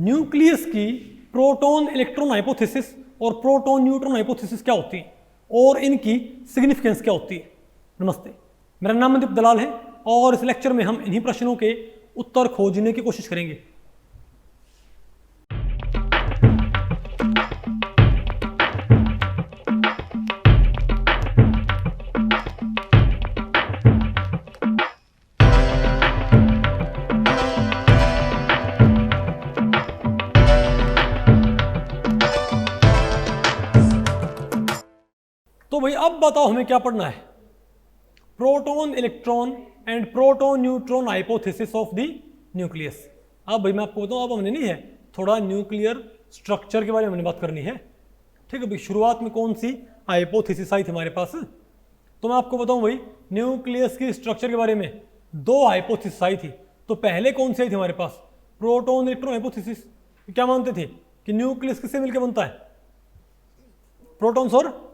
Nucleus की proton electron hypothesis और proton neutron hypothesis क्या होती है और इनकी सिग्निफिकेंस क्या होती है। नमस्ते, मेरा नाम मनदीप दलाल है और इस लेक्चर में हम इन्हीं प्रश्नों के उत्तर खोजने की कोशिश करेंगे। तो भाई अब बताओ हमें क्या पढ़ना है। Proton electron and proton neutron hypothesis of the nucleus. अब भाई मैं आपको बताऊं, अब हमने नहीं है थोड़ा न्यूक्लियर स्ट्रक्चर के बारे में हमने बात करनी है। ठीक है भाई, शुरुआत में कौन सी हाइपोथेसिस आई थी हमारे पास, तो मैं आपको बताऊं भाई न्यूक्लियस की स्ट्रक्चर के बारे में दो हाइपोथेसिस आई थी। तो पहले कौन सी आई थी हमारे पास, प्रोटॉन इलेक्ट्रॉन हाइपोथेसिस। क्या मानते थे कि न्यूक्लियस किससे मिलकर बनता है, प्रोटॉन्स और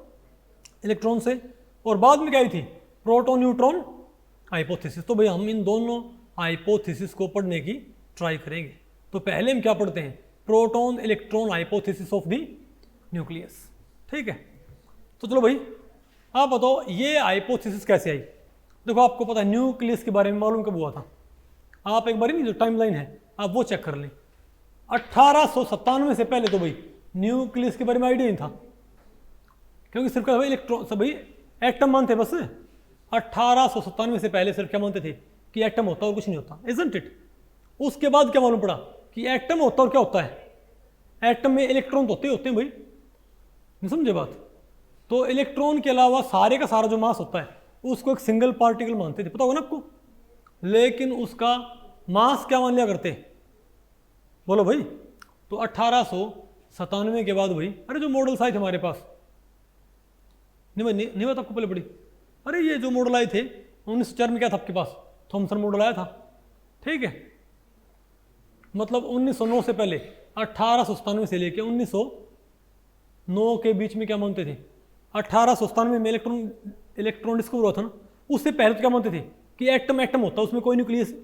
इलेक्ट्रॉन से। और बाद में क्या आई थी, प्रोटॉन न्यूट्रॉन हाइपोथेसिस। तो भाई हम इन दोनों हाइपोथेसिस को पढ़ने की ट्राई करेंगे। तो पहले हम क्या पढ़ते हैं, proton electron hypothesis of the nucleus. ठीक है, तो चलो भाई आप बताओ ये हाइपोथेसिस कैसे आई। देखो आपको पता है न्यूक्लियस के बारे में मालूम कब हुआ था, आप एक बार नहीं जो टाइमलाइन है आप वो चेक कर लें। 1897 से पहले तो भाई न्यूक्लियस के बारे में आइडिया नहीं था, क्योंकि सिर्फ क्या इलेक्ट्रॉन सभी एटम मानते बस। 1897 से पहले सिर्फ क्या मानते थे कि एटम होता है और कुछ नहीं होता, इजंट इट। उसके बाद क्या मालूम पड़ा कि एटम होता और क्या होता है, एटम में इलेक्ट्रॉन तो होते हैं भाई, नहीं समझे बात। तो इलेक्ट्रॉन के अलावा सारे का सारा जो मास होता है उसको एक सिंगल पार्टिकल मानते थे, पता होगा ना आपको। लेकिन उसका मास क्या मान लिया करते, बोलो भाई। तो 1897 के बाद भाई अरे जो मॉडल्स आए थे हमारे पास, नहीं बात आपको पहले पड़ी। अरे ये जो मॉडल आए थे 1904 में क्या था आपके पास, थॉमसन मॉडल आया था। ठीक है, मतलब 1909 से पहले 1897 से लेके 1909 के बीच में क्या मानते थे। 1897 में इलेक्ट्रॉन डिस्कवर हुआ था ना, उससे पहले तो क्या मानते थे कि एटम होता है, उसमें कोई न्यूक्लियस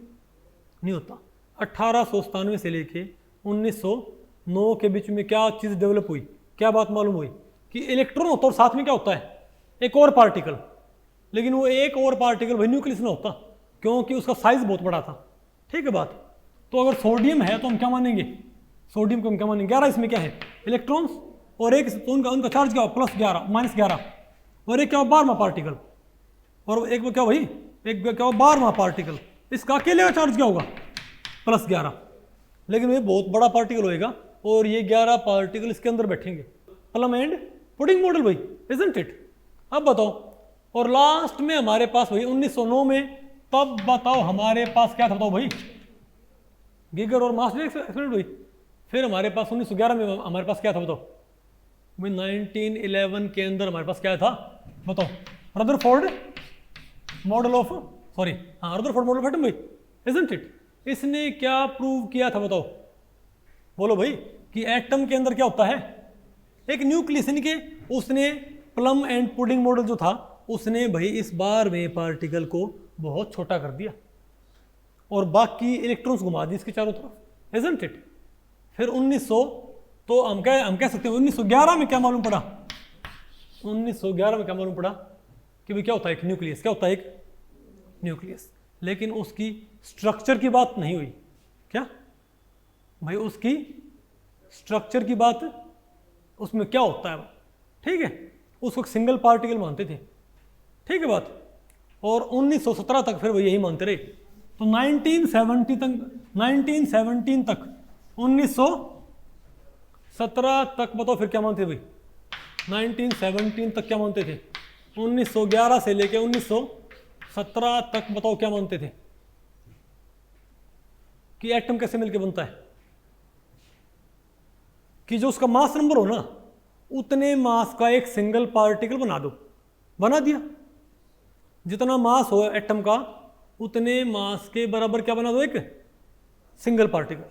नहीं होता। 1897 से लेके 1909 के बीच में क्या चीज़ डेवलप हुई, क्या बात मालूम हुई कि इलेक्ट्रॉन होता है और साथ में क्या होता है एक और पार्टिकल। लेकिन वो एक और पार्टिकल भाई न्यूक्लियस ना होता, क्योंकि उसका साइज बहुत बड़ा था। ठीक है बात। तो अगर सोडियम है तो हम क्या मानेंगे, सोडियम को हम क्या मानेंगे 11, इसमें क्या है इलेक्ट्रॉन्स, और एक तो उनका चार्ज क्या हो +11 -11, और एक क्या हो 12वां पार्टिकल, और एक क्या भाई एक क्या हो 12वां पार्टिकल। इसका अकेले का चार्ज क्या होगा +11, लेकिन ये बहुत बड़ा पार्टिकल होएगा और ये 11 पार्टिकल इसके अंदर बैठेंगे। प्लम एंड पुडिंग मॉडल भाई, इजंट इट। अब बताओ, और लास्ट में हमारे पास भाई 1909 में, तब बताओ हमारे पास क्या था, बताओ भाई गीगर और मास एक्सपेरिमेंट भाई। फिर हमारे पास 1911 में हमारे पास क्या था बताओ भाई, 1911 के अंदर हमारे पास क्या था बताओ, Rutherford model of Rutherford model of atom भाई, इजंट इट। इसने क्या प्रूव किया था बताओ, बोलो भाई कि एटम के अंदर क्या होता है एक न्यूक्लियस। इनके उसने प्लम एंड पुडिंग मॉडल जो था उसने भाई इस 12वें पार्टिकल को बहुत छोटा कर दिया और बाकी इलेक्ट्रॉन्स घुमा दी इसके चारों तरफ, इजंट इट। फिर 1900 तो हम कह सकते हैं 1911 में क्या मालूम पड़ा, 1911 में क्या मालूम पड़ा कि भाई क्या होता है एक न्यूक्लियस, क्या होता है एक न्यूक्लियस। लेकिन उसकी स्ट्रक्चर की बात नहीं हुई, क्या भाई उसकी स्ट्रक्चर की बात, उसमें क्या होता है। ठीक है, उसको एक सिंगल पार्टिकल मानते थे। ठीक है बात। और 1917 तक फिर वो यही मानते रहे। तो 1917 तक 1917 तक बताओ फिर क्या मानते भाई, 1917 तक क्या मानते थे, 1911 से लेके 1917 तक बताओ क्या मानते थे कि एटम कैसे मिलके बनता है, कि जो उसका मास नंबर हो ना उतने मास का एक सिंगल पार्टिकल बना दो, बना दिया। जितना मास हो एटम का उतने मास के बराबर क्या बना दो एक सिंगल पार्टिकल,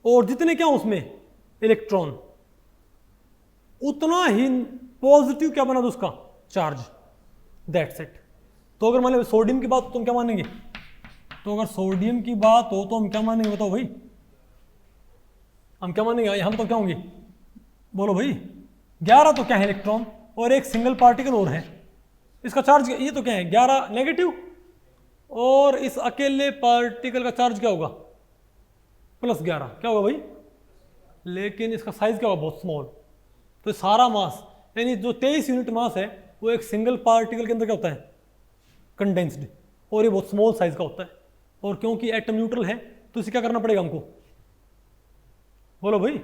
और जितने क्या उसमें इलेक्ट्रॉन उतना ही पॉजिटिव क्या बना दो उसका चार्ज, दैट्स इट। तो अगर मान लो सोडियम की बात तो हम क्या मानेंगे, तो अगर सोडियम की बात हो तो हम क्या मानेंगे बताओ भाई, हम क्या मानेंगे, यहाँ तो क्या होंगे, बोलो भाई 11 तो क्या है इलेक्ट्रॉन और एक सिंगल पार्टिकल और है, इसका चार्ज ये तो क्या है 11 नेगेटिव, और इस अकेले पार्टिकल का चार्ज क्या होगा +11, क्या होगा भाई, लेकिन इसका साइज क्या होगा बहुत स्मॉल। तो सारा मास यानी जो 23 यूनिट मास है वो एक सिंगल पार्टिकल के अंदर क्या होता है कंडेंस्ड, और ये बहुत स्मॉल साइज का होता है। और क्योंकि एटम न्यूट्रल है तो इसे क्या करना पड़ेगा हमको, बोलो भाई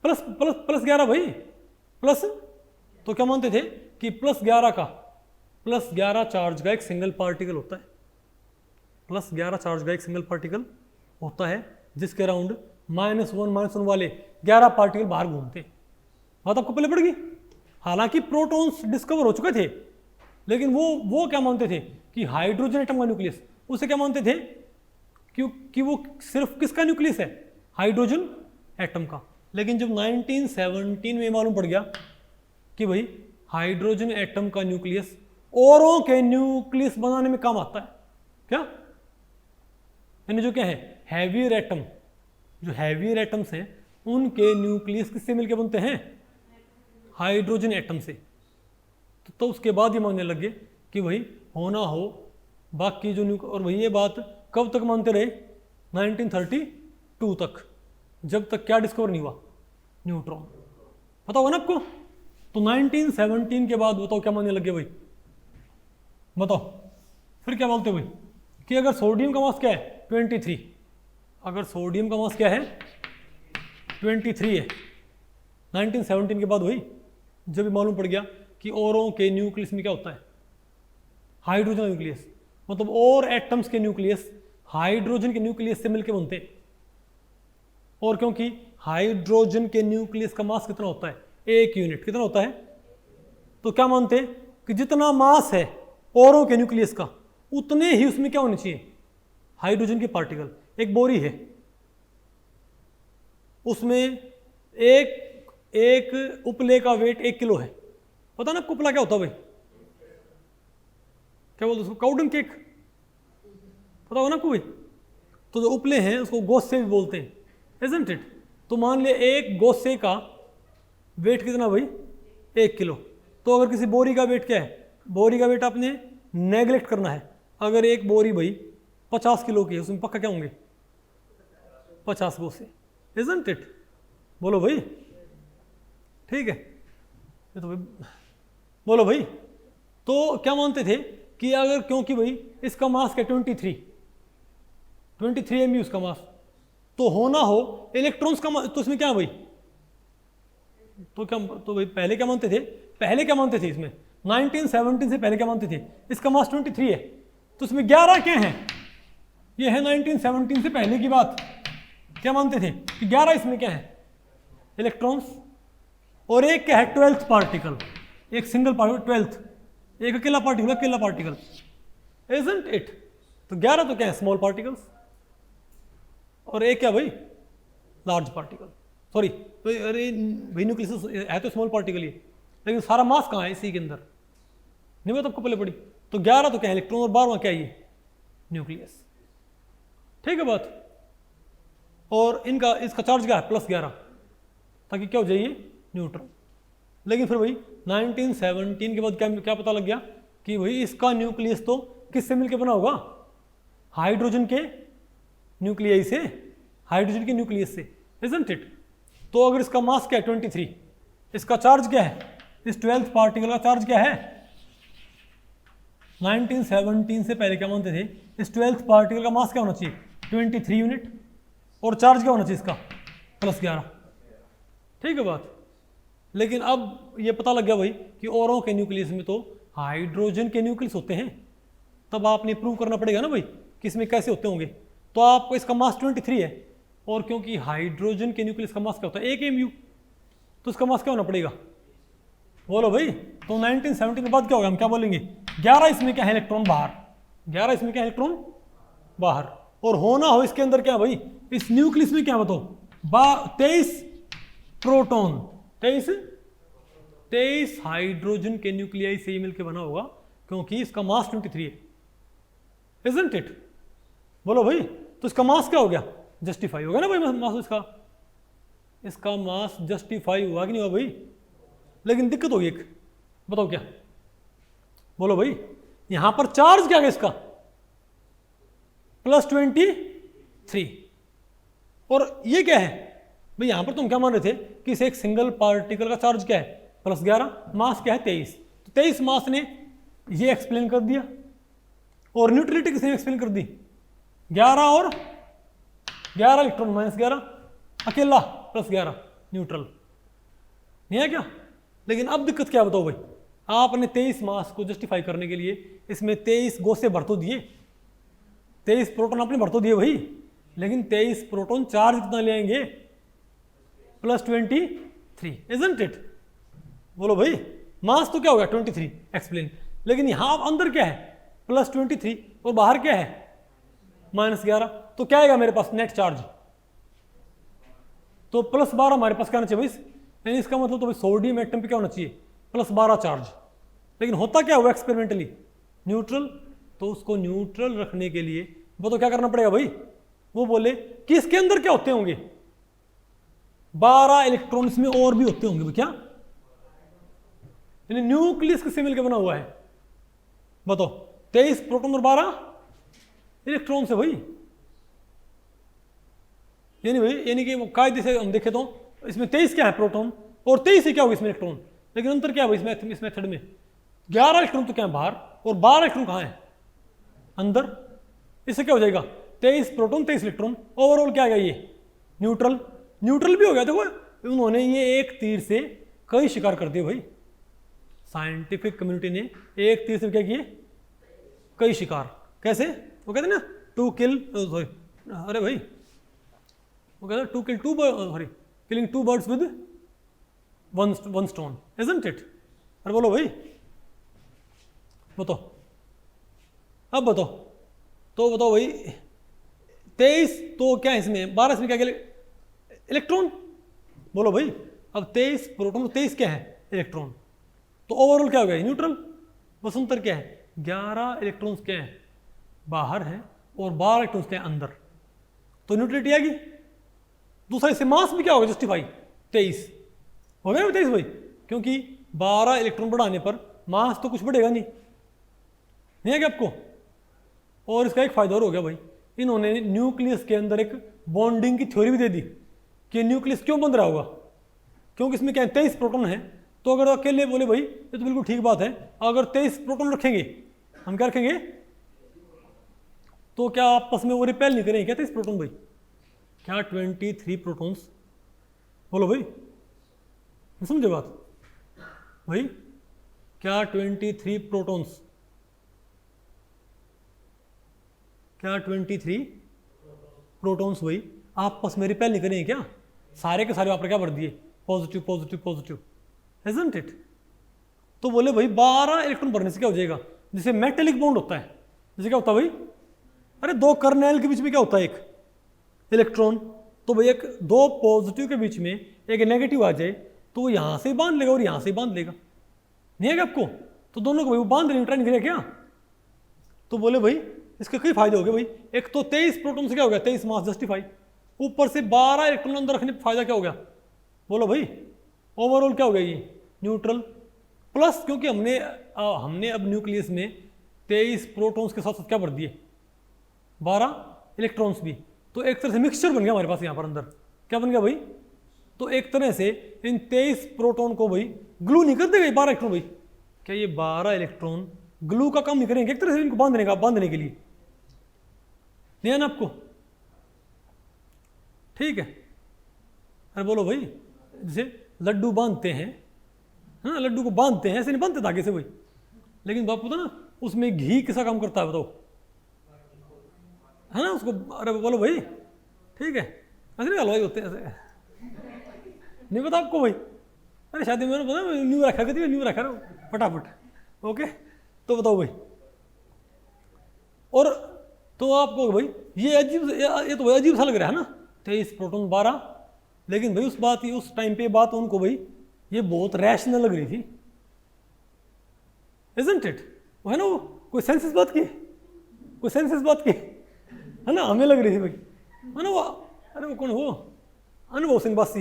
प्लस प्लस प्लस 11 भाई प्लस, तो क्या मानते थे कि +11 चार्ज का एक सिंगल पार्टिकल होता है, +11 चार्ज का एक सिंगल पार्टिकल होता है जिसके अराउंड -1 वाले 11 पार्टिकल बाहर घूमते हैं। बात आपको पहले पड़ गई। हालांकि प्रोटॉन्स डिस्कवर हो चुके थे, लेकिन वो क्या मानते थे कि हाइड्रोजन एटम का न्यूक्लियस, उसे क्या मानते थे कि वो सिर्फ किसका न्यूक्लियस है, हाइड्रोजन एटम का। लेकिन जब 1917 में मालूम पड़ गया कि भाई हाइड्रोजन एटम का न्यूक्लियस औरों के न्यूक्लियस बनाने में काम आता है, क्या यानी जो क्या है हैवियर एटम, जो हैवियर एटम्स हैं उनके न्यूक्लियस किससे मिलकर बनते हैं, हाइड्रोजन एटम से। तो उसके बाद ये मानने लगे कि भाई होना हो बाकी जो और भाई ये बात कब तक मानते रहे, 1932 तक, जब तक क्या डिस्कवर नहीं हुआ, न्यूट्रॉन। पता होगा ना आपको। तो 1917 के बाद बताओ क्या मानने लगे भाई, बताओ फिर क्या बोलते भाई कि अगर सोडियम का मास क्या है 23, अगर सोडियम का मास क्या है 23 है, 1917 के बाद भाई जब मालूम पड़ गया कि औरों के न्यूक्लियस में क्या होता है, हाइड्रोजन न्यूक्लियस, मतलब और एटम्स के न्यूक्लियस हाइड्रोजन के न्यूक्लियस से मिलकर बनते हैं। और क्योंकि हाइड्रोजन के न्यूक्लियस का मास कितना होता है, 1 यूनिट, कितना होता है, तो क्या मानते हैं कि जितना मास है औरों के न्यूक्लियस का उतने ही उसमें क्या होने चाहिए, हाइड्रोजन के पार्टिकल। एक बोरी है उसमें एक उपले का वेट 1 किलो है, पता ना आपको उपला क्या होता है भाई, क्या बोलते उसको, काउडन केक, पता होगा ना आपको भाई। तो जो उपले हैं उसको गोसे भी बोलते हैं, इजंट इट। तो मान लिया एक गोसे का वेट कितना भाई 1 किलो। तो अगर किसी बोरी का वेट क्या है, बोरी का वेट आपने नेगलेक्ट करना है। अगर एक बोरी भाई 50 किलो की है, उसमें पक्का क्या होंगे 50 गोसे, इजंट इट, बोलो भाई, ठीक है। ये तो भाई बोलो भाई। तो क्या मानते थे कि अगर क्योंकि भाई इसका मास क्या 23 एमयू उसका मास, तो होना हो इलेक्ट्रॉन्स का तो इसमें क्या है भाई, तो क्या, तो भाई पहले क्या मानते थे, इसमें 1917 से पहले क्या मानते थे, इसका मास 23 है, तो इसमें 11 क्या है, ये है 1917 से पहले की बात। क्या मानते थे कि 11 इसमें क्या है इलेक्ट्रॉन्स, और एक क्या है 12th पार्टिकल, एक सिंगल पार्टिकल 12th, एक अकेला पार्टिकल, इजंट इट। तो 11 तो क्या है स्मॉल पार्टिकल्स, और एक क्या भाई लार्ज पार्टिकल, सॉरी अरे भाई न्यूक्लियस है तो स्मॉल पार्टिकल ही, लेकिन सारा मास कहाँ है इसी के अंदर, नहीं बात आपको पहले पड़ी। तो 11 तो क्या है इलेक्ट्रॉन, और 12वां क्या है ये न्यूक्लियस, ठीक है बात। और इसका चार्ज क्या है +11, ताकि क्या हो जाइए न्यूट्रॉन। लेकिन फिर भाई 1917 के बाद क्या पता लग गया कि भाई इसका न्यूक्लियस तो किससे मिलकर बना होगा, हाइड्रोजन के न्यूक्लियस से, हाइड्रोजन के न्यूक्लियस से, इजंट इट। तो अगर इसका मास क्या है 23, इसका चार्ज क्या है, इस 12th पार्टिकल का चार्ज क्या है, 1917 से पहले क्या मानते थे, इस 12th पार्टिकल का मास क्या होना चाहिए 23 यूनिट, और चार्ज क्या होना चाहिए इसका +11, ठीक है बात। लेकिन अब ये पता लग गया भाई कि औरों के न्यूक्लियस में तो हाइड्रोजन के न्यूक्लियस होते हैं, तब आपने प्रूव करना पड़ेगा ना भाई कि इसमें कैसे होते होंगे। तो आपको इसका मास 23 है, और क्योंकि हाइड्रोजन के न्यूक्लियस का मास क्या होता है 1 एमयू, तो इसका मास क्या होना पड़ेगा, बोलो भाई। तो 1917 के बाद क्या होगा, हम क्या बोलेंगे 11 इसमें क्या है इलेक्ट्रॉन बाहर, 11 इसमें क्या है इलेक्ट्रॉन बाहर, और होना हो इसके अंदर क्या भाई, इस न्यूक्लियस में क्या बताओ 23 प्रोटॉन, 23 हाइड्रोजन के न्यूक्लियाई से ही मिलकर बना होगा, क्योंकि इसका मास 23 है, इजंट इट, बोलो भाई। तो इसका मास क्या हो गया जस्टिफाई होगा ना भाई मास इसका मास जस्टिफाई हुआ कि नहीं हुआ भाई। लेकिन दिक्कत होगी एक, बताओ क्या, बोलो भाई। यहां पर चार्ज क्या है इसका +23, और ये क्या है भाई, यहां पर तुम क्या मान रहे थे कि इसे एक सिंगल पार्टिकल का चार्ज क्या है +11, मास क्या है 23, तो 23 मास ने ये एक्सप्लेन कर दिया, और न्यूट्रलिटी किसने एक्सप्लेन कर दी, 11 और 11 इलेक्ट्रॉन -11, अकेला +11 न्यूट्रल, नहीं है क्या। लेकिन अब दिक्कत क्या बताओ भाई, आपने 23 मास को जस्टिफाई करने के लिए इसमें 23 गोसे भर तो दिए, 23 प्रोटॉन आपने भर तो दिए भाई, लेकिन 23 प्रोटॉन चार्ज कितना ले आएंगे +23, इजंट इट। बोलो भाई, मास तो क्या होगा 23 एक्सप्लेन, लेकिन यहां अंदर क्या है +23 और बाहर क्या है -11, तो क्या आएगा मेरे पास नेट चार्ज, तो +12 हमारे पास क्या होना चाहिए भाई, यानी इसका मतलब तो भाई सोडियम एटम पे क्या होना चाहिए +12 चार्ज। लेकिन होता क्या हुआ एक्सपेरिमेंटली न्यूट्रल, तो उसको न्यूट्रल रखने के लिए वो तो क्या करना पड़ेगा भाई, वो बोले कि इसके अंदर क्या होते होंगे 12 इलेक्ट्रॉन इसमें और भी होते होंगे, क्या यानी न्यूक्लियस किससे मिलकर बना हुआ है बताओ, 23 प्रोटॉन और 12 इलेक्ट्रॉन से भाई, यानी कि वो कायदे से हम देखें तो इसमें 23 क्या है प्रोटॉन और 23 से क्या होगा इसमें इलेक्ट्रॉन, लेकिन अंतर क्या है इस मेथड में 11 इलेक्ट्रॉन तो क्या है बाहर और 12 इलेक्ट्रॉन कहाँ है अंदर, इससे क्या हो जाएगा 23 प्रोटॉन 23 इलेक्ट्रॉन, ओवरऑल क्या आएगा ये न्यूट्रल, न्यूट्रल भी हो गया। देखो उन्होंने ये एक तीर से कई शिकार कर दिए भाई, साइंटिफिक कम्युनिटी ने एक तीर से क्या किए कई शिकार, कैसे वो कहते हैं ना टू किल, अरे भाई वो कहते हैं to kill two, sorry killing 2 birds with one stone, isn't it. अरे बोलो भाई, बताओ अब बताओ, तो बताओ भाई 23 तो क्या है इसमें 12 इसमें क्या इलेक्ट्रॉन, बोलो भाई अब 23 प्रोटॉन 23 क्या है इलेक्ट्रॉन, तो ओवरऑल क्या हो गया न्यूट्रल, बस अंतर क्या है 11 इलेक्ट्रॉन्स क्या है बाहर है और 12 इलेक्ट्रॉन्स क्या है अंदर, तो न्यूट्रलिटी आएगी। दूसरा इससे मास भी क्या होगा जस्टिफाई 23 हो गया 23 भाई, क्योंकि 12 इलेक्ट्रॉन बढ़ाने पर मास तो कुछ बढ़ेगा नहीं है क्या आपको। और इसका एक फायदा और हो गया भाई, इन्होंने न्यूक्लियस के अंदर एक बॉन्डिंग की थ्योरी भी दे दी कि न्यूक्लियस क्यों बंध रहा होगा, क्योंकि इसमें क्या है 23 प्रोटॉन है, तो अगर अकेले बोले भाई ये तो बिल्कुल ठीक बात है, अगर 23 प्रोटॉन रखेंगे हम क्या रखेंगे, तो क्या आपस में वो रिपेल नहीं करेंगे क्या 23 प्रोटॉन भाई, क्या 23 प्रोटॉन्स, बोलो भाई समझे बात भाई, क्या 23 प्रोटॉन्स, क्या 23 प्रोटॉन्स भाई आपस में रिपेल नहीं करेंगे क्या, सारे के सारे वहां पर क्या भर दिए positive positive positive, isn't it. तो बोले भाई 12 इलेक्ट्रॉन भरने से क्या हो जाएगा, जैसे मेटेलिक बॉन्ड होता है, जैसे क्या होता है भाई, अरे दो कर्नेल के बीच में क्या होता है एक इलेक्ट्रॉन, तो भाई एक दो पॉजिटिव के बीच में एक नेगेटिव आ जाए तो वो यहां से बांध लेगा और यहां से बांध लेगा, नहीं है क्या आपको, तो दोनों को भाई वो बांध लेंगे, ट्राई नहीं करेगा क्या। तो बोले भाई इसके कई फायदे हो गए भाई, एक तो 23 प्रोटॉन से क्या हो गया 23 मास जस्टिफाई, ऊपर से 12 इलेक्ट्रॉन अंदर रखने फायदा क्या हो गया, बोलो भाई ओवरऑल क्या हो गया ये न्यूट्रल, प्लस क्योंकि हमने अब न्यूक्लियस में 23 प्रोटॉन्स के साथ साथ क्या भर दिए 12 इलेक्ट्रॉन्स भी, तो एक तरह से मिक्सचर बन गया हमारे पास यहाँ पर अंदर, क्या बन गया भाई, तो एक तरह से इन 23 प्रोटॉन को भाई ग्लू नहीं कर देगा 12 इलेक्ट्रॉन भाई, क्या ये 12 इलेक्ट्रॉन ग्लू का काम नहीं करेंगे एक तरह से इनको बांधने के लिए, नहीं है ना आपको, ठीक है। अरे बोलो भाई जैसे लड्डू बांधते हैं, हाँ लड्डू को बांधते हैं, ऐसे नहीं बांधते धागे से भाई, लेकिन बाप पता ना उसमें घी किसा काम करता है बताओ, है ना उसको, अरे बोलो भाई ठीक है, ऐसे नहीं हलवाई होते हैं ऐसे, नहीं पता आपको भाई, अरे शादी में पता न्यू रखा करती न्यू रखा फटाफट, ओके तो बताओ भाई। और तो आपको भाई ये अजीब, ये तो भाई अजीब सा लग रहा है ना 23 प्रोटॉन 12, लेकिन भाई उस टाइम पे बात उनको भाई ये बहुत रैशनल लग रही थी, इजंट इट, वो है ना वो कोई सेंस इस बात की, कोई सेंस इस बात की, है ना हमें लग रही थी भाई, है ना वो अरे वो कौन, वो अनुभव सिंह बासी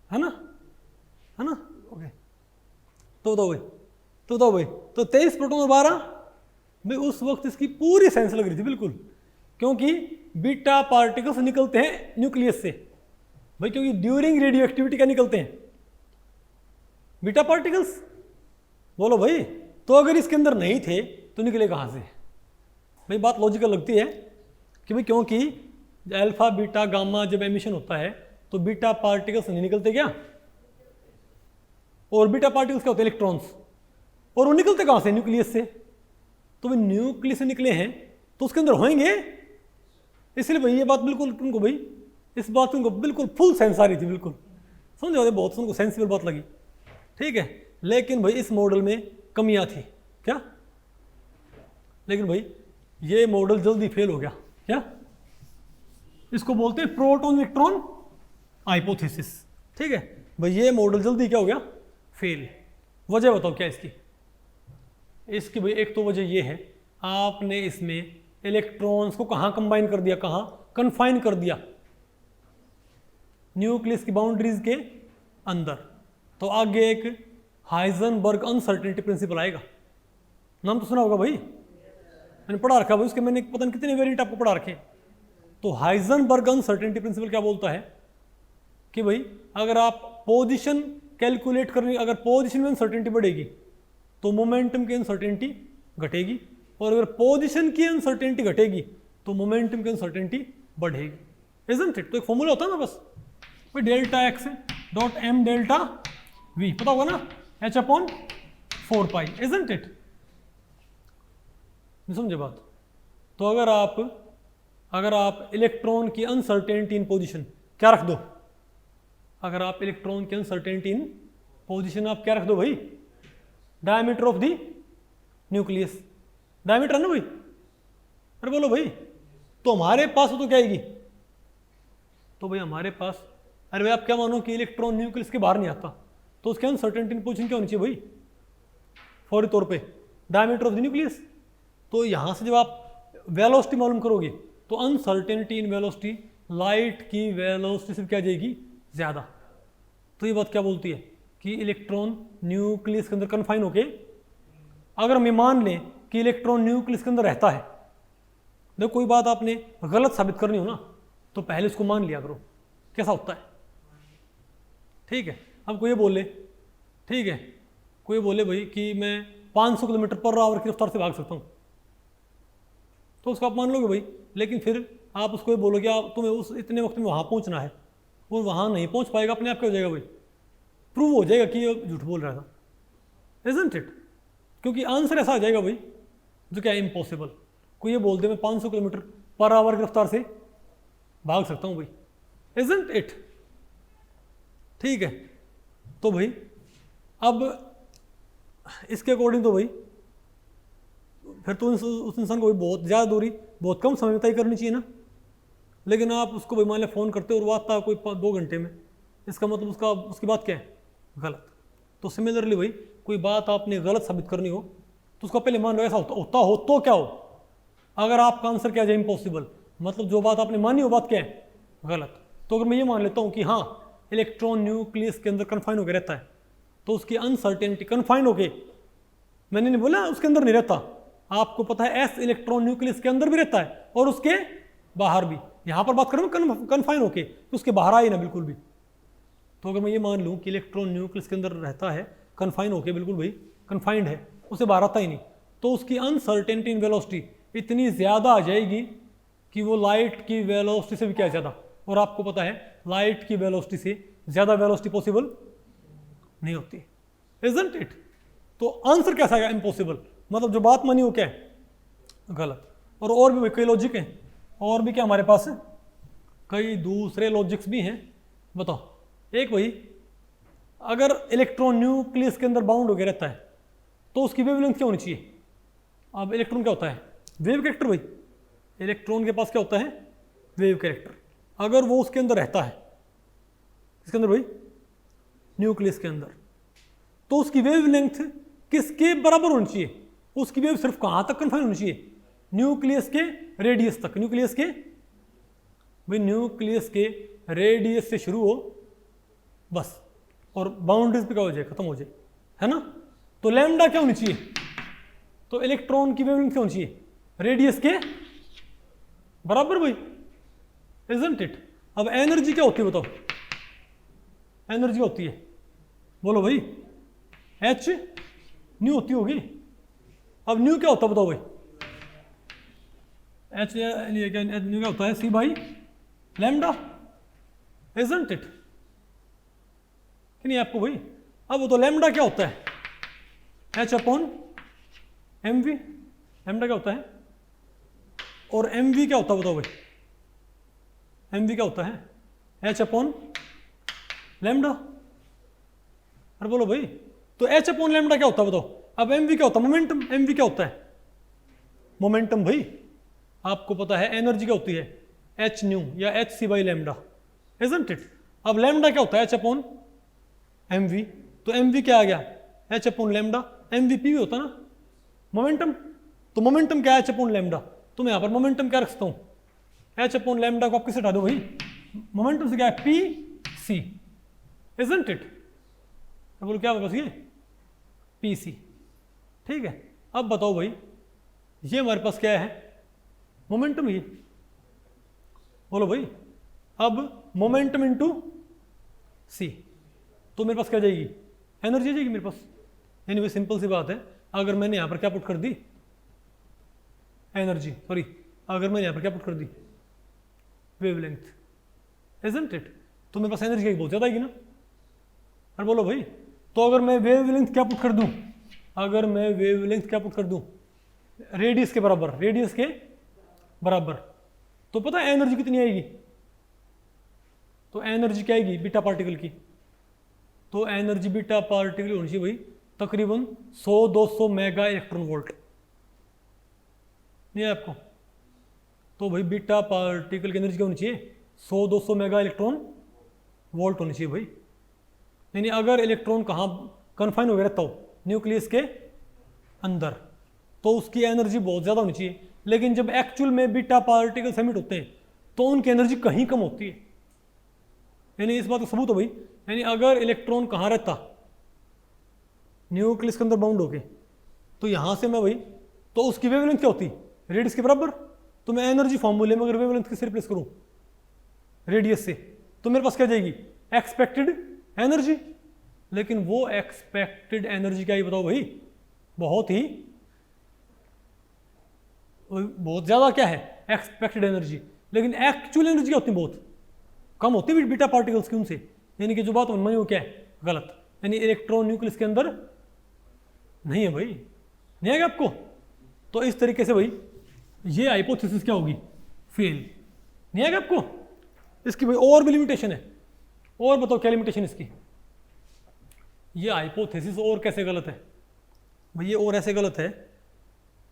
है ना, है ना, ओके। तो बताओ भाई, तो 23 प्रोटॉन और 12 भाई, उस वक्त इसकी पूरी साइंस लग रही थी बिल्कुल, क्योंकि बीटा पार्टिकल्स निकलते हैं न्यूक्लियस से भाई, क्योंकि ड्यूरिंग रेडियो एक्टिविटी क्या निकलते हैं, बीटा पार्टिकल्स। बोलो भाई, तो अगर इसके अंदर नहीं थे तो निकले कहाँ से भाई? बात लॉजिकल लगती है कि भाई, क्योंकि अल्फा बीटा गामा जब एमिशन होता है तो बीटा पार्टिकल्स नहीं निकलते क्या, और बीटा पार्टिकल्स क्या होते हैं, इलेक्ट्रॉन्स, और वो निकलते कहाँ से, न्यूक्लियस से। तो भाई न्यूक्लियस से निकले हैं तो उसके अंदर होंगे, इसलिए भाई ये बात बिल्कुल तुमको भाई, इस बात तुमको बिल्कुल फुल सेंस आ रही थी, बिल्कुल समझो, बहुत तुमको सेंसिबल बात लगी, ठीक है। लेकिन भाई इस मॉडल में कमियां थी क्या, लेकिन भाई ये मॉडल जल्दी फेल हो गया क्या, इसको बोलते हैं प्रोटॉन इलेक्ट्रॉन हाइपोथेसिस, ठीक है भाई। ये मॉडल जल्दी क्या हो गया, फेल। वजह बताओ क्या इसकी भाई, एक तो वजह ये है आपने इसमें इलेक्ट्रॉन्स को कहाँ कंबाइन कर दिया, कहाँ कन्फाइन कर दिया, न्यूक्लियस की बाउंड्रीज के अंदर। तो आगे एक हाइजेनबर्ग अनसर्टेनिटी प्रिंसिपल आएगा, नाम तो सुना होगा भाई, मैंने पढ़ा रखा भाई, उसके मैंने पता नहीं कितने वेरिएंट आपको पढ़ा रखे। तो हाइजेनबर्ग अनसर्टेनिटी प्रिंसिपल क्या बोलता है कि भाई, अगर आप पोजीशन कैलकुलेट करने, अगर पोजीशन में अनसर्टेनिटी बढ़ेगी तो मोमेंटम की अनसर्टेनिटी घटेगी, और अगर पोजीशन की अनसर्टेनिटी घटेगी तो मोमेंटम की अनसर्टेनिटी बढ़ेगी, इजंट इट। तो एक फॉर्मूला होता है ना बस, भाई delta X dot M delta V, पता होगा ना, H upon 4 pi, isn't it. समझे बात। तो अगर आप इलेक्ट्रॉन की अनसर्टेनिटी इन पोजीशन क्या रख दो, अगर आप इलेक्ट्रॉन की अनसर्टेनिटी इन पोजीशन आप क्या रख दो भाई, diameter of the nucleus, diameter है ना भाई, अरे बोलो भाई, तो हमारे पास तो क्या आएगी, तो भाई हमारे पास, अरे भाई आप क्या मानो कि इलेक्ट्रॉन न्यूक्लियस के बाहर नहीं आता, तो उसके अनसर्टेनिटी इन पोजीशन क्या होनी चाहिए भाई, फौरी तौर पे डायमीटर ऑफ द न्यूक्लियस। तो यहाँ से जब आप वेलोसिटी मालूम करोगे तो अनसर्टेनिटी इन वेलोसिटी लाइट की वेलोसिटी से क्या जाएगी, ज़्यादा। तो ये बात क्या बोलती है कि इलेक्ट्रॉन न्यूक्लियस के अंदर कन्फाइन होके, अगर हम मान लें कि इलेक्ट्रॉन न्यूक्लियस के अंदर रहता है, देखो कोई बात आपने गलत साबित करनी हो ना तो पहले उसको मान लिया करो कैसा होता है, ठीक है। अब कोई बोले, ठीक है, कोई बोले भाई कि मैं 500 किलोमीटर पर आवर की रफ्तार से भाग सकता हूँ, तो उसको आप मान लोगे भाई, लेकिन फिर आप उसको ये बोलोगे आप तुम्हें उस इतने वक्त में वहाँ पहुँचना है, वो वहाँ नहीं पहुँच पाएगा, अपने आप क्या हो जाएगा भाई, प्रूव हो जाएगा कि ये झूठ बोल रहा था, इजंट इट। क्योंकि आंसर ऐसा आ जाएगा भाई जो क्या है इम्पॉसिबल। कोई ये बोलते मैं 500 किलोमीटर पर आवर की रफ्तार से भाग सकता हूँ भाई, इजंट इट, ठीक है। तो भाई अब इसके अकॉर्डिंग तो भाई फिर तो उस इंसान को भी बहुत ज़्यादा दूरी बहुत कम समय में तय करनी चाहिए ना, लेकिन आप उसको भाई मान लिया फ़ोन करते हो और वो आता है कोई 2 घंटे में, इसका मतलब उसकी बात क्या है, गलत। तो सिमिलरली भाई कोई बात आपने गलत साबित करनी हो तो उसको पहले मान लो ऐसा होता हो तो क्या हो, अगर आपका आंसर क्या जाए इम्पॉसिबल, मतलब जो बात आपने मानी वो बात क्या है, गलत। तो अगर मैं ये मान लेता हूँ कि हाँ इलेक्ट्रॉन न्यूक्लियस के अंदर कन्फाइन होकर रहता है, तो उसकी अनसर्टेनिटी कन्फाइन होके, मैंने नहीं बोला उसके अंदर नहीं रहता, आपको पता है एस इलेक्ट्रॉन न्यूक्लियस के अंदर भी रहता है और उसके बाहर भी, यहाँ पर बात करूँ कन्फाइन होके, तो उसके बाहर आए ना बिल्कुल भी। तो अगर मैं ये मान लूँ कि इलेक्ट्रॉन न्यूक्लियस के अंदर रहता है कन्फाइन होके, बिल्कुल भाई कन्फाइंड है, उसे बाहर आता ही नहीं, तो उसकी अनसर्टेनिटी इन वेलोसिटी इतनी ज़्यादा आ जाएगी कि वो लाइट की वेलोसिटी से भी क्या ज़्यादा, और आपको पता है लाइट की वेलोसिटी से ज़्यादा वेलोसिटी पॉसिबल नहीं होती, इजंट इट। तो आंसर कैसा आएगा, इम्पॉसिबल, मतलब जो बात मानी वो क्या है, गलत। और भी कई लॉजिक हैं, और भी क्या हमारे पास है, कई दूसरे लॉजिक्स भी हैं। बताओ, एक भाई अगर इलेक्ट्रॉन न्यूक्लियस के अंदर बाउंड होकर रहता है तो उसकी वेवलेंथ क्या होनी चाहिए। अब इलेक्ट्रॉन क्या होता है, वेव कैरेक्टर भाई, इलेक्ट्रॉन के पास क्या होता है, वेव कैरेक्टर। अगर वो उसके अंदर रहता है, इसके अंदर भाई न्यूक्लियस के अंदर, तो उसकी वेवलेंथ किसके बराबर होनी चाहिए, उसकी वेव सिर्फ कहाँ तक कन्फाइन होनी चाहिए, न्यूक्लियस के रेडियस तक, न्यूक्लियस के भाई न्यूक्लियस के रेडियस से शुरू हो बस, और बाउंड्रीज पे क्या हो जाए, खत्म हो जाए, है ना। तो लैम्डा क्या होनी चाहिए, तो इलेक्ट्रॉन की वेवलेंथ क्या होनी चाहिए, रेडियस के बराबर भाई, इजंट इट। अब एनर्जी क्या होती है बताओ, एनर्जी होती है, बोलो भाई, एच न्यू होती होगी। अब न्यू क्या होता है बताओ भाई, एच न्यू क्या होता है, सी बाई लैम्डा, इजंट इट कि नहीं आपको भाई। अब तो लैम्डा क्या होता है, H upon M V, lambda क्या होता है, और एम वी क्या होता है बताओ भाई, एम वी क्या होता है, एच अपॉन लैम्डा। अरे बोलो भाई, तो एच अपॉन लैम्डा क्या होता है बताओ। अब एम वी क्या होता है, मोमेंटम, एम वी क्या होता है, मोमेंटम भाई। आपको पता है एनर्जी क्या होती है, एच न्यू या H C by lambda, isn't it. अब लैम्डा क्या होता है, एच अपॉन एम वी, तो एम वी क्या आ गया, H upon lambda, M V P भी होता ना मोमेंटम, तो मोमेंटम क्या है, एच अपॉन लैम्डा। तो मैं यहाँ पर मोमेंटम क्या रख सकता हूँ, एच अपॉन लैम्डा को आप किससे हटा दो भाई, मोमेंटम से क्या है, पी सी, इजंट इट। बोलो क्या बस ये पी सी, ठीक है। अब बताओ भाई, ये हमारे पास क्या है, मोमेंटम ही, बोलो भाई। अब मोमेंटम इंटू सी, तो मेरे पास क्या जाएगी, एनर्जी जाएगी मेरे पास। यानी भाई सिंपल सी बात है, अगर मैंने यहां पर क्या पुट कर दी, एनर्जी, सॉरी, अगर मैंने यहां पर क्या पुट कर दी, वेवलेंथ, इजंट इट, तो मेरे पास एनर्जी बहुत ज्यादा आएगी ना। अरे बोलो भाई, तो अगर मैं वेवलेंथ क्या पुट कर दूं, अगर मैं वेवलेंथ क्या पुट कर दूं, रेडियस के बराबर, रेडियस के बराबर, तो पता है एनर्जी कितनी आएगी, तो एनर्जी क्या आएगी बीटा पार्टिकल की, तो एनर्जी बीटा पार्टिकल होनी चाहिए भाई तकरीबन 100-200 मेगा इलेक्ट्रॉन वोल्ट, नहीं है आपको। तो भाई बीटा पार्टिकल की एनर्जी क्या होनी चाहिए, 100-200 मेगा इलेक्ट्रॉन वोल्ट होनी चाहिए भाई। यानी अगर इलेक्ट्रॉन कहाँ कन्फाइन हो गया रहता हो, न्यूक्लियस के अंदर, तो उसकी एनर्जी बहुत ज़्यादा होनी चाहिए। लेकिन जब एक्चुअल में बीटा पार्टिकल समिट होते हैं तो उनकी एनर्जी कहीं कम होती है। यानी इस बात का सबूत हो भाई, यानी अगर इलेक्ट्रॉन कहाँ रहता, न्यूक्लियस के अंदर बाउंड होके, तो यहाँ से मैं भाई, तो उसकी वेवलेंथ क्या होती, रेडियस के बराबर। तो मैं एनर्जी फॉर्मूले में अगर वेवलेंथ किससे रिप्लेस करूँ, रेडियस से, तो मेरे पास क्या जाएगी, एक्सपेक्टेड एनर्जी। लेकिन वो एक्सपेक्टेड एनर्जी क्या ही बताओ भाई, बहुत ज़्यादा क्या है एक्सपेक्टेड एनर्जी, लेकिन एक्चुअल एनर्जी क्या होती है, बहुत कम होती है बीटा पार्टिकल्स की उनसे। यानी कि जो बात मन में वो क्या है, गलत। यानी इलेक्ट्रॉन न्यूक्लियस के अंदर नहीं है भाई, नहीं आएगा आपको। तो इस तरीके से भाई ये हाइपोथेसिस क्या होगी, फेल, नहीं आएगा आपको। इसकी भाई और भी लिमिटेशन है, और बताओ क्या लिमिटेशन इसकी, ये हाइपोथेसिस और कैसे गलत है भाई, ये और ऐसे गलत है।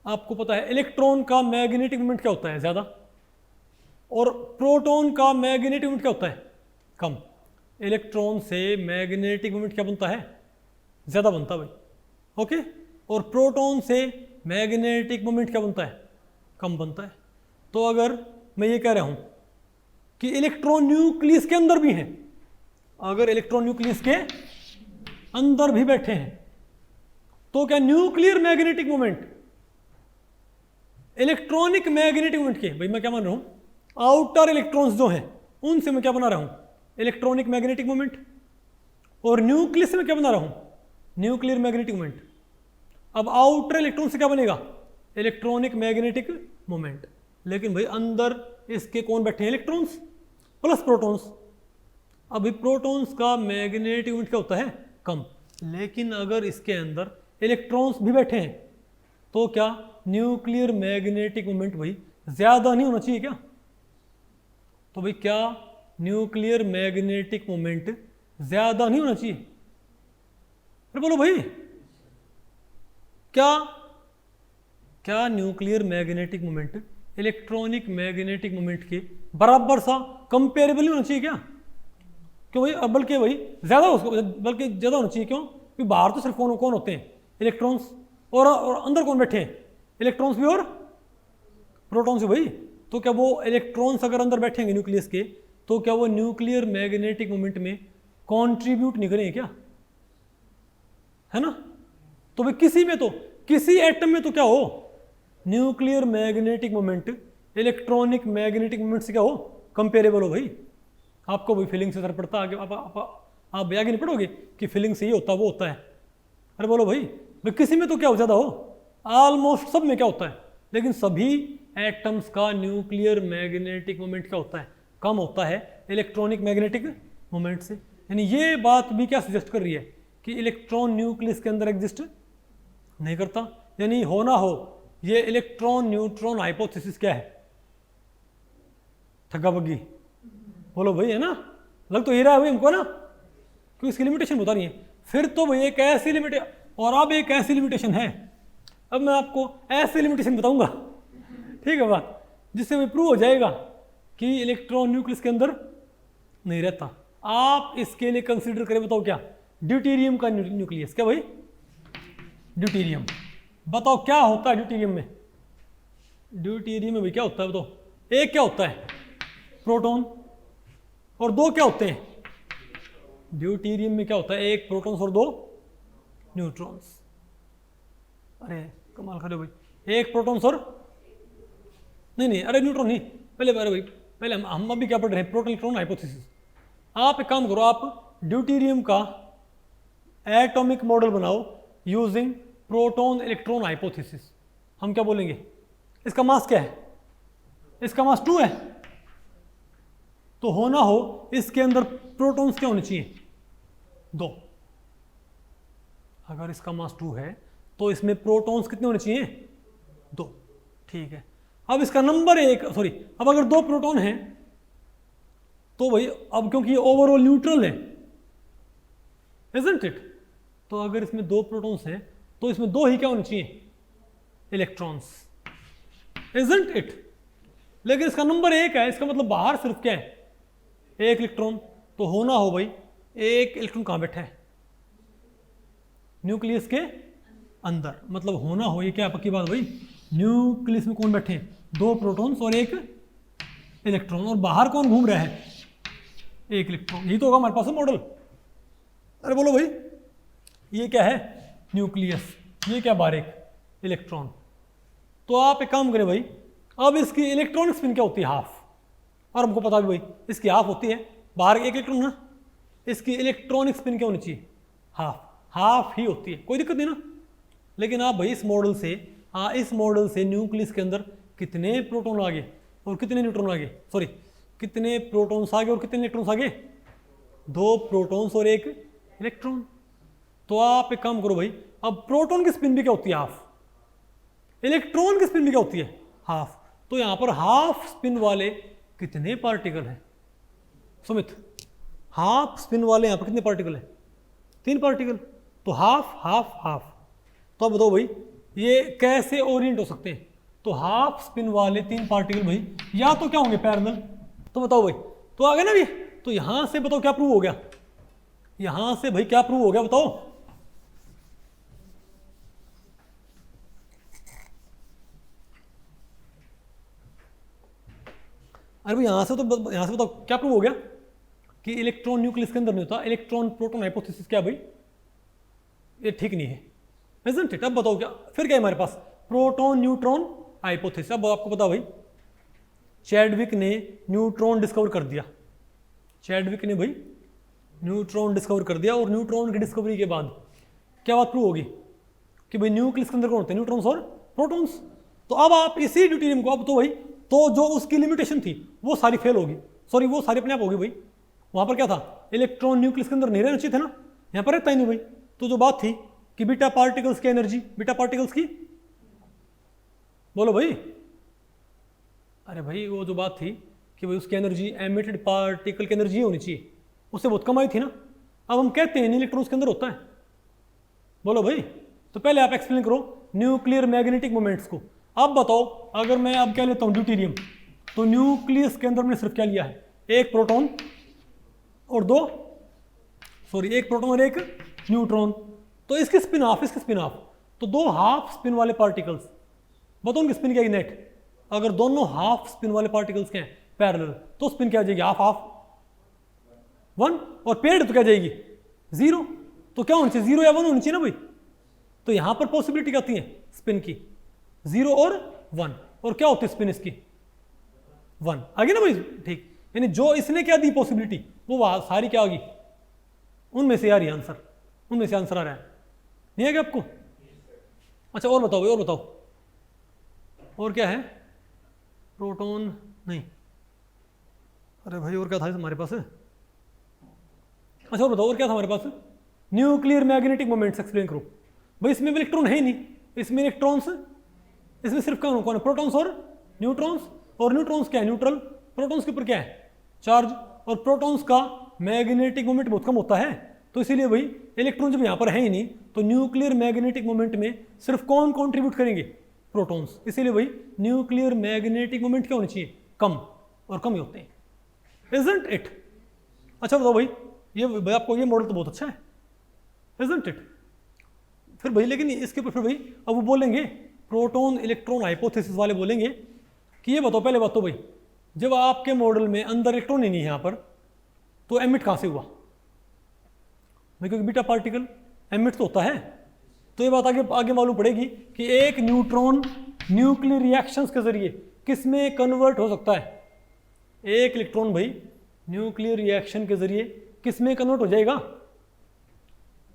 आपको पता है इलेक्ट्रॉन का मैग्नेटिक मोमेंट क्या होता है, ज़्यादा, और प्रोटॉन का मैग्नेटिक मोमेंट क्या होता है, कम। इलेक्ट्रॉन से मैग्नेटिक मोमेंट क्या बनता है, ज़्यादा बनता है भाई, ओके। और प्रोटॉन से मैग्नेटिक मोमेंट क्या बनता है, कम बनता है। तो अगर मैं ये कह रहा हूँ कि इलेक्ट्रॉन न्यूक्लियस के अंदर भी हैं, अगर इलेक्ट्रॉन न्यूक्लियस के अंदर भी बैठे हैं, तो क्या nuclear magnetic moment electronic magnetic moment के, भाई मैं क्या मान रहा हूं, आउटर इलेक्ट्रॉन्स जो हैं उनसे मैं क्या बना रहा हूं, इलेक्ट्रॉनिक मैग्नेटिक मोमेंट, और न्यूक्लियस से मैं क्या बना रहा हूं, न्यूक्लियर मैग्नेटिक मोमेंट। अब आउटर इलेक्ट्रॉन से क्या बनेगा, इलेक्ट्रॉनिक मैग्नेटिक मोमेंट। लेकिन भाई अंदर इसके कौन बैठे हैं, इलेक्ट्रॉन्स प्लस प्रोटॉन्स। अभी प्रोटॉन्स का मैग्नेटिक मोमेंट क्या होता है, कम। लेकिन अगर इसके अंदर इलेक्ट्रॉन्स भी बैठे हैं तो क्या न्यूक्लियर मैग्नेटिक मोमेंट भाई ज़्यादा नहीं होना चाहिए क्या। तो भाई क्या न्यूक्लियर मैग्नेटिक मोमेंट ज़्यादा नहीं होना चाहिए, अरे बोलो भाई, क्या nuclear magnetic moment electronic magnetic moment के बराबर सा कंपेरेबल नहीं होना चाहिए क्या। क्यों भाई, बल्कि भाई ज़्यादा बल्कि ज़्यादा होना चाहिए। क्यों, क्योंकि बाहर तो सिर्फ कौन होते हैं, इलेक्ट्रॉन्स, और अंदर कौन बैठे हैं, इलेक्ट्रॉन्स भी और प्रोटॉन्स भी भाई। तो क्या वो इलेक्ट्रॉन्स अगर अंदर बैठेंगे न्यूक्लियस के, तो क्या वो न्यूक्लियर मैग्नेटिक मोमेंट में कंट्रीब्यूट नहीं करेंगे क्या? है ना? तो भाई किसी में तो, किसी एटम में तो क्या हो, nuclear magnetic moment electronic magnetic moment से क्या हो, कंपेरेबल हो भाई। आपको भाई फीलिंग से असर पड़ता है, आप आगे नहीं पढ़ोगे कि फीलिंग से ये होता वो होता है। अरे बोलो भाई किसी में तो क्या हो ज़्यादा हो, ऑलमोस्ट सब में क्या होता है, लेकिन सभी एटम्स का न्यूक्लियर मैग्नेटिक मोमेंट क्या होता है, कम होता है इलेक्ट्रॉनिक मैग्नेटिक मोमेंट से। यानी ये बात भी क्या सजेस्ट कर रही है कि इलेक्ट्रॉन न्यूक्लियस के अंदर एग्जिस्ट नहीं करता। यानी हो ना हो, ये इलेक्ट्रॉन न्यूट्रॉन हाइपोथेसिस क्या है, ठगा बग्गी। बोलो भाई, है ना? लग तो ये रहा है भाई हमको ना, क्यों इसकी लिमिटेशन बता रही है। फिर तो भाई एक ऐसी लिमिटेशन, और अब एक ऐसी लिमिटेशन है, अब मैं आपको ऐसी लिमिटेशन बताऊंगा, ठीक है बात, जिससे भाई प्रूव हो जाएगा कि इलेक्ट्रॉन न्यूक्लियस के अंदर नहीं रहता। आप इसके लिए कंसीडर करें, बताओ क्या, ड्यूटेरियम का न्यूक्लियस, क्या भाई ड्यूटेरियम, बताओ क्या होता है ड्यूटेरियम में? ड्यूटेरियम में भाई क्या होता है बताओ? एक क्या होता है, प्रोटॉन, और दो क्या होते हैं? ड्यूटेरियम में क्या होता है, एक प्रोटॉन्स और दो न्यूट्रॉन्स। अरे कमाल कर रहे हो भाई, एक प्रोटॉन्स और नहीं, अरे न्यूट्रॉन नहीं, पहले अरे भाई पहले हम अभी क्या पढ़ रहे हैं, प्रोटॉन इलेक्ट्रॉन हाइपोथेसिस। आप एक काम करो, आप ड्यूटेरियम का एटॉमिक मॉडल बनाओ यूजिंग प्रोटॉन इलेक्ट्रॉन हाइपोथेसिस। हम क्या बोलेंगे, इसका मास क्या है? इसका मास 2 है, तो होना हो इसके अंदर प्रोटॉन्स क्या होने चाहिए, 2। अगर इसका मास 2 है तो इसमें प्रोटॉन्स कितने होने चाहिए, 2। ठीक है, अब इसका नंबर 1, सॉरी, अब अगर 2 प्रोटॉन हैं तो भाई अब क्योंकि ये ओवरऑल न्यूट्रल है, इजंट इट, तो अगर इसमें 2 प्रोटॉन्स हैं तो इसमें 2 ही क्या होने चाहिए, इलेक्ट्रॉन्स, इजंट इट। लेकिन इसका नंबर 1 है, इसका मतलब बाहर सिर्फ क्या है, 1 इलेक्ट्रॉन, तो होना हो भाई 1 इलेक्ट्रॉन कहाँ बैठा है, न्यूक्लियस के अंदर। मतलब होना हो, ये क्या पक्की बात भाई, न्यूक्लियस में कौन बैठे हैं, 2 प्रोटॉन्स और 1 इलेक्ट्रॉन, और बाहर कौन घूम रहा है, 1 इलेक्ट्रॉन। यही तो होगा हमारे पास मॉडल। अरे बोलो भाई, ये क्या है, न्यूक्लियस, ये क्या बाहर 1 इलेक्ट्रॉन। तो आप एक काम करें भाई, अब इसकी इलेक्ट्रॉनिक स्पिन क्या होती है, हाफ, और हमको पता भी भाई इसकी हाफ होती है, बाहर 1 इलेक्ट्रॉन ना, इसकी इलेक्ट्रॉनिक स्पिन क्या होनी चाहिए, हाफ ही होती है, कोई दिक्कत नहीं ना। लेकिन आप भाई इस मॉडल से न्यूक्लियस के अंदर कितने प्रोटॉन आ गए और कितने न्यूट्रॉन आ गए, सॉरी कितने प्रोटॉन्स आ गए और कितने इलेक्ट्रॉन्स आ गए, 2 प्रोटॉन्स और 1 इलेक्ट्रॉन। तो आप एक काम करो भाई, अब प्रोटॉन की स्पिन भी क्या होती है, हाफ, इलेक्ट्रॉन की स्पिन भी क्या होती है, हाफ। तो यहां पर हाफ स्पिन वाले कितने पार्टिकल हैं सुमित, हाफ स्पिन वाले यहां पर कितने पार्टिकल हैं, 3 पार्टिकल। तो हाफ हाफ हाफ, तो अब बताओ भाई ये कैसे ओरिएंट हो सकते हैं, तो हाफ स्पिन वाले 3 पार्टिकल भाई या तो क्या होंगे, पैरेलल। तो बताओ भाई, तो आ गया ना भी, तो यहां से बताओ क्या प्रूव हो गया, यहां से भाई क्या प्रूव हो गया बताओ, अरे भाई यहां से बताओ क्या प्रूव हो गया कि इलेक्ट्रॉन न्यूक्लियस के अंदर नहीं होता, इलेक्ट्रॉन प्रोटॉन हाइपोथेसिस क्या भाई, ये ठीक नहीं है, इजंट इट। अब बताओ क्या, फिर क्या है हमारे पास, प्रोटॉन न्यूट्रॉन हाइपोथेसिस। अब आपको पता भाई चैडविक ने न्यूट्रॉन डिस्कवर कर दिया, चैडविक ने भाई न्यूट्रॉन डिस्कवर कर दिया, और न्यूट्रॉन की डिस्कवरी के बाद क्या बात प्रूव होगी कि भाई न्यूक्लियस के अंदर कौन होते हैं, न्यूट्रॉन्स और प्रोटॉन्स। तो अब आप इसी ड्यूटेरियम को, अब तो भाई तो जो उसकी लिमिटेशन थी वो सारी फेल होगी, सॉरी वो सारी अपने आप होगी भाई। वहां पर क्या था, इलेक्ट्रॉन न्यूक्लियस के अंदर नहीं रहना चाहिए था ना, यहाँ पर रहता ही नहीं भाई। तो जो बात थी कि बीटा पार्टिकल्स की एनर्जी, बीटा पार्टिकल्स की, बोलो भाई, अरे भाई वो जो बात थी कि भाई उसकी एनर्जी एमिटेड पार्टिकल की एनर्जी होनी चाहिए, उससे बहुत कम आई थी ना। अब हम कहते हैं इलेक्ट्रॉन्स के अंदर होता है, बोलो भाई। तो पहले आप एक्सप्लेन करो न्यूक्लियर मैग्नेटिक मोमेंट्स को। अब बताओ, अगर मैं अब क्या लेता हूँ ड्यूटेरियम, तो न्यूक्लियस के अंदर मैंने सिर्फ क्या लिया है, 1 प्रोटॉन और 1 प्रोटॉन और 1 न्यूट्रॉन। तो इसकी स्पिन हाफ, इसकी स्पिन हाफ, तो 2 हाफ स्पिन वाले पार्टिकल्स, बताओ उनकी स्पिन क्या है नेट। अगर दोनों हाफ स्पिन वाले पार्टिकल्स के हैं पैरेलल, तो स्पिन क्या आ जाएगी, हाफ हाफ 1, और पेड तो क्या जाएगी 0। तो क्या होना चाहिए, 0 या 1 होनी चाहिए ना भाई। तो यहां पर पॉसिबिलिटी क्या आती है स्पिन की, 0 और 1, और क्या होती है स्पिन इसकी 1 आगे ना भाई। ठीक, यानी जो इसने क्या दी पॉसिबिलिटी वो सारी क्या होगी, उनमें से आ रही है आंसर, उनमें से आंसर आ रहा है, नहीं है क्या आपको। अच्छा और बताओ भाई, और बताओ, और क्या है, प्रोटॉन नहीं, अरे भाई और क्या था हमारे पास। अच्छा और बताओ और क्या था हमारे पास, न्यूक्लियर मैग्नेटिक मोमेंट्स एक्सप्लेन करो। भाई इसमें इलेक्ट्रॉन है ही नहीं, इसमें इलेक्ट्रॉन्स, इसमें सिर्फ कौन कौन है, प्रोटॉन्स और न्यूट्रॉन्स। और न्यूट्रॉन्स क्या है, न्यूट्रल, प्रोटॉन्स के ऊपर क्या है चार्ज, और प्रोटॉन्स का मैग्नेटिक मोमेंट बहुत कम होता है, तो इसीलिए भाई इलेक्ट्रॉन जब यहाँ पर है ही नहीं, तो न्यूक्लियर मैग्नेटिक मोमेंट में सिर्फ कौन कॉन्ट्रीब्यूट करेंगे, प्रोटॉन्स। इसीलिए भाई न्यूक्लियर मैग्नेटिक मोमेंट क्या होनी चाहिए, कम, और कम ही होते हैं, इजंट इट। अच्छा बताओ भाई, ये भाई आपको ये मॉडल तो बहुत अच्छा है, इजंट इट। फिर भाई लेकिन इसके ऊपर फिर भाई अब वो बोलेंगे प्रोटॉन इलेक्ट्रॉन हाइपोथेसिस वाले बोलेंगे कि ये बताओ पहले बात तो भाई, जब आपके मॉडल में अंदर इलेक्ट्रॉन ही नहीं है यहाँ पर, तो एमिट कहाँ से हुआ भाई, क्योंकि बीटा पार्टिकल एमिट तो होता है। तो ये बात आगे आगे मालूम पड़ेगी कि एक न्यूट्रॉन न्यूक्लियर रिएक्शंस के जरिए किस में कन्वर्ट हो सकता है, एक इलेक्ट्रॉन भाई न्यूक्लियर रिएक्शन के जरिए किस में कन्वर्ट हो जाएगा,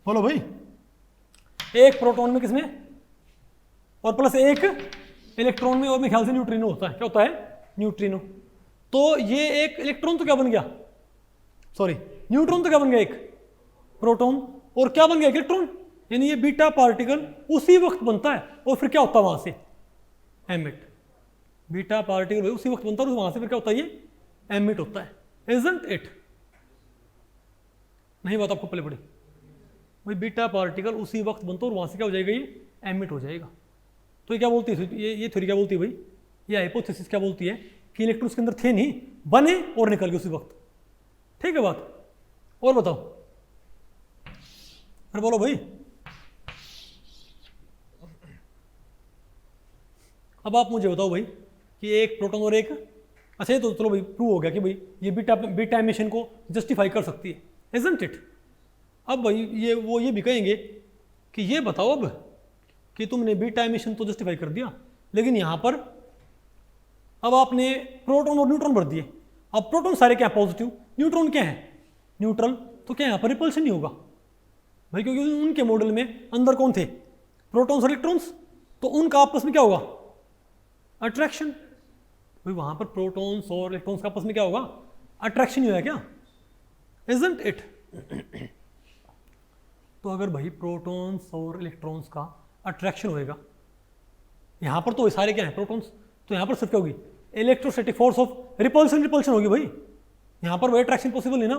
बोलो भाई, एक प्रोटॉन में किसमें, और प्लस एक इलेक्ट्रॉन में, और मेरे ख्याल से न्यूट्रिनो होता है, क्या होता है न्यूट्रिनो। तो ये एक इलेक्ट्रॉन तो क्या बन गया, सॉरी न्यूट्रॉन तो क्या बन गया एक प्रोटॉन, और क्या बन गया एक इलेक्ट्रॉन, यानी ये बीटा पार्टिकल उसी वक्त बनता है, और फिर क्या होता है वहां से एमिट, बीटा पार्टिकल उसी वक्त बनता है और वहां से फिर क्या होता है ये एमिट होता है, इजंट इट। नहीं बात आपको पहले पड़ी भाई, बीटा पार्टिकल उसी वक्त बनता है और वहां से क्या हो जाएगा ये एमिट हो जाएगा। तो ये क्या बोलती है, ये थ्योरी क्या बोलती है भाई, ये हाइपोथेसिस क्या बोलती है कि इलेक्ट्रॉन उसके अंदर थे नहीं, बने और निकल गए उसी वक्त, ठीक है बात। और बताओ, अरे बोलो भाई। अब आप मुझे बताओ भाई कि एक प्रोटॉन और एक, अच्छा ये तो चलो भाई प्रूव हो गया कि भाई ये बीटा एमिशन को जस्टिफाई कर सकती है, इजंट इट। अब भाई ये भी कहेंगे कि ये बताओ अब कि तुमने बीटा एमिशन तो जस्टिफाई कर दिया, लेकिन यहां पर अब आपने प्रोटॉन और न्यूट्रॉन भर दिए। अब प्रोटॉन सारे क्या पॉजिटिव, न्यूट्रॉन क्या है न्यूट्रल, तो क्या यहां पर रिपल्शन नहीं होगा भाई, क्योंकि उनके मॉडल में अंदर कौन थे प्रोटॉन्स और इलेक्ट्रॉन्स, तो उनका आपस में क्या होगा अट्रैक्शन। भाई वहां पर प्रोटॉन्स और इलेक्ट्रॉन्स का आपस में क्या होगा अट्रैक्शन ही होगा क्या, इजंट इट। तो अगर भाई प्रोटॉन्स और इलेक्ट्रॉन्स का अट्रैक्शन होएगा, यहां पर तो सारे क्या है प्रोटॉन्स, तो यहां पर सिर्फ क्या होगी इलेक्ट्रोस्टैटिक फोर्स ऑफ रिपल्शन होगी भाई, यहां पर वही अट्रैक्शन पॉसिबल है ना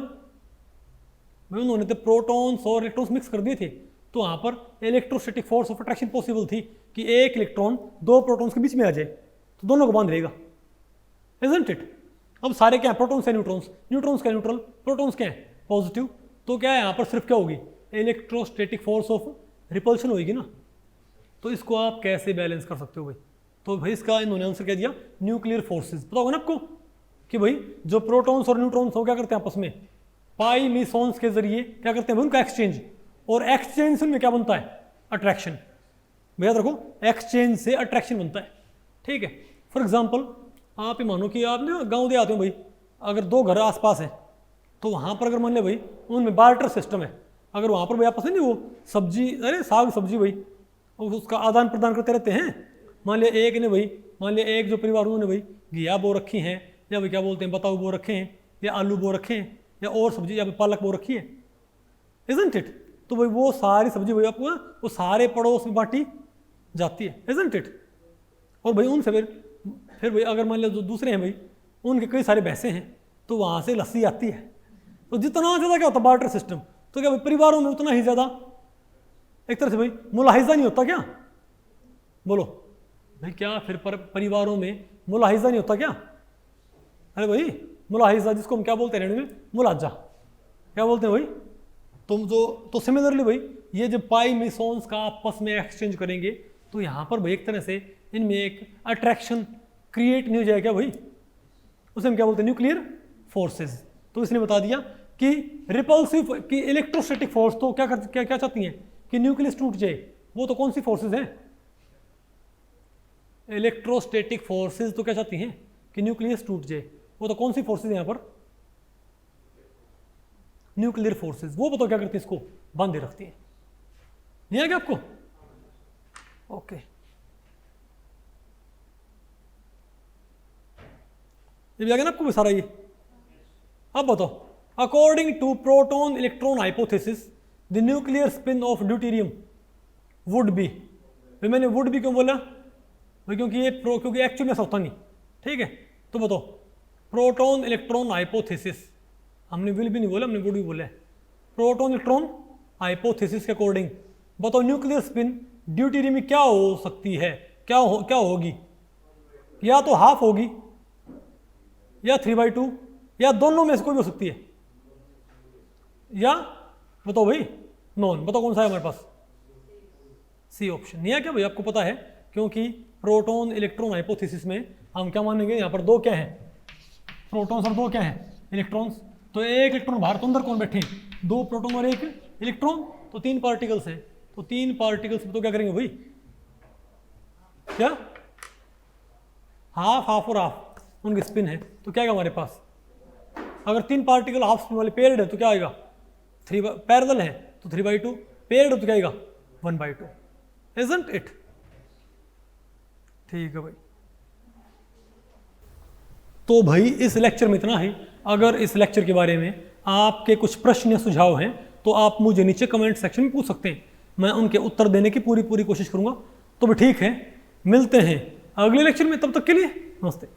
भाई, उन्होंने तो प्रोटॉन्स और इलेक्ट्रॉन्स मिक्स कर दिए थे, तो वहां पर electrostatic force of attraction possible थी कि एक इलेक्ट्रॉन दो प्रोटॉन्स के बीच में आ जाए तो दोनों को बांध लेगा, इजंट इट। अब सारे क्या है प्रोटॉन्स है न्यूट्रॉन्स, न्यूट्रॉन्स क्या न्यूट्रल, प्रोटॉन्स क्या है पॉजिटिव, तो क्या है यहाँ पर सिर्फ क्या होगी इलेक्ट्रोस्टैटिक फोर्स ऑफ रिपल्शन होगी ना। तो इसको आप कैसे बैलेंस कर सकते हो भाई, तो भाई इसका इन्होंने आंसर क्या दिया न्यूक्लियर फोर्सेस। पता होगा ना आपको कि भाई जो प्रोटॉन्स और न्यूट्रॉन्स हो क्या करते हैं आपस में पाई मिसॉन्स के जरिए क्या करते हैं भाई उनका एक्सचेंज, और एक्सचेंज में क्या बनता है अट्रैक्शन, याद रखो एक्सचेंज से अट्रैक्शन बनता है, ठीक है। फॉर एग्जाम्पल आप ही मानो कि आप ना गाँव दे आते हो भाई, अगर दो घर आसपास हैं तो वहाँ पर अगर मान ले भाई उनमें बार्टर सिस्टम है, अगर वहाँ पर भाई आपस में नहीं वो सब्जी अरे साग सब्जी भाई उसका आदान प्रदान करते रहते हैं, मान लिया एक ने भाई मान लिया एक जो परिवार उन्होंने भाई घिया बो रखी हैं या भाई क्या बोलते हैं बताओ बो रखे हैं या आलू बो रखे हैं या और सब्जी या पालक बो रखी है, इजंट इट। तो भाई वो सारी सब्जी भाई आपको वो सारे पड़ोस में बांटी जाती है, इजंट इट। और भाई उनसे फिर भाई अगर मान लिया जो दूसरे हैं भाई उनके कई सारे भैंसे हैं तो वहाँ से लस्सी आती है, तो जितना ज़्यादा क्या होता है बार्टर सिस्टम, तो क्या भाई परिवारों में उतना ही ज़्यादा एक तरह से भाई मुलाहिजा नहीं होता क्या, बोलो भाई क्या फिर परिवारों में मुलाहिजा नहीं होता क्या, अरे भाई मुलाहिजा जिसको हम क्या बोलते हैं में मुलाजा क्या बोलते हैं भाई, तुम जो तो सिमिलरली भाई ये जब पाई मिसॉन्स का आपस में एक्सचेंज करेंगे तो यहाँ पर भाई एक तरह से इनमें एक अट्रैक्शन क्रिएट नहीं हो जाएगा क्या भाई, उसे हम क्या बोलते हैं, न्यूक्लियर फोर्सेज। तो इसने बता दिया कि रिपल्सिव कि इलेक्ट्रोस्टैटिक फोर्स तो क्या चाहती हैं कि न्यूक्लियस टूट जाए, वो तो कौन सी फोर्सेज हैं, इलेक्ट्रोस्टैटिक फोर्सेज तो क्या चाहती हैं कि न्यूक्लियस टूट जाए, वो तो कौन सी फोर्सेज यहाँ पर, न्यूक्लियर फोर्सेज। वो बताओ क्या करती है, इसको बांधे रखती है। नहीं आएगा आपको, ओके। ये भी आ गया ना आपको सारा ये। अब बताओ, according to proton electron hypothesis the nuclear spin of deuterium would be, भाई मैंने वुड बी क्यों बोला भाई, क्योंकि एक्चुअल में ऐसा होता नहीं, ठीक है। तो बताओ प्रोटॉन इलेक्ट्रॉन हाइपोथेसिस, हमने विल भी नहीं बोला, हमने वुड भी बोला है। प्रोटॉन इलेक्ट्रॉन हाइपोथेसिस के अकॉर्डिंग बताओ न्यूक्लियर स्पिन ड्यूटेरियम में क्या हो सकती है, क्या होगी, या तो हाफ होगी या 3/2 या दोनों में से कोई भी हो सकती है, या बताओ भाई नॉन, बताओ कौन सा है हमारे पास, सी ऑप्शन। नहीं है क्या भाई, आपको पता है, क्योंकि प्रोटॉन इलेक्ट्रॉन हाइपोथेसिस में हम क्या मानेंगे, यहाँ पर दो क्या है, प्रोटॉन्स और दो क्या है, इलेक्ट्रॉन्स। तो एक इलेक्ट्रॉन बाहर, तो अंदर कौन बैठे, दो प्रोटॉन और एक इलेक्ट्रॉन, तो 3 पार्टिकल्स हैं। तो 3 पार्टिकल्स में तो क्या करेंगे भाई, क्या हाफ और हाफ उनकी स्पिन है, तो क्या आएगा हमारे पास, अगर 3 पार्टिकल हाफ स्पिन वाले पेयर्ड है तो क्या आएगा, पैरेलल है तो 3/2, पेयर्ड तो क्या आएगा 1/2, इजंट इट। ठीक है भाई, तो भाई इस लेक्चर में इतना ही। अगर इस लेक्चर के बारे में आपके कुछ प्रश्न या सुझाव हैं तो आप मुझे नीचे कमेंट सेक्शन में पूछ सकते हैं, मैं उनके उत्तर देने की पूरी कोशिश करूंगा। तो भी ठीक है, मिलते हैं अगले लेक्चर में, तब तक के लिए नमस्ते।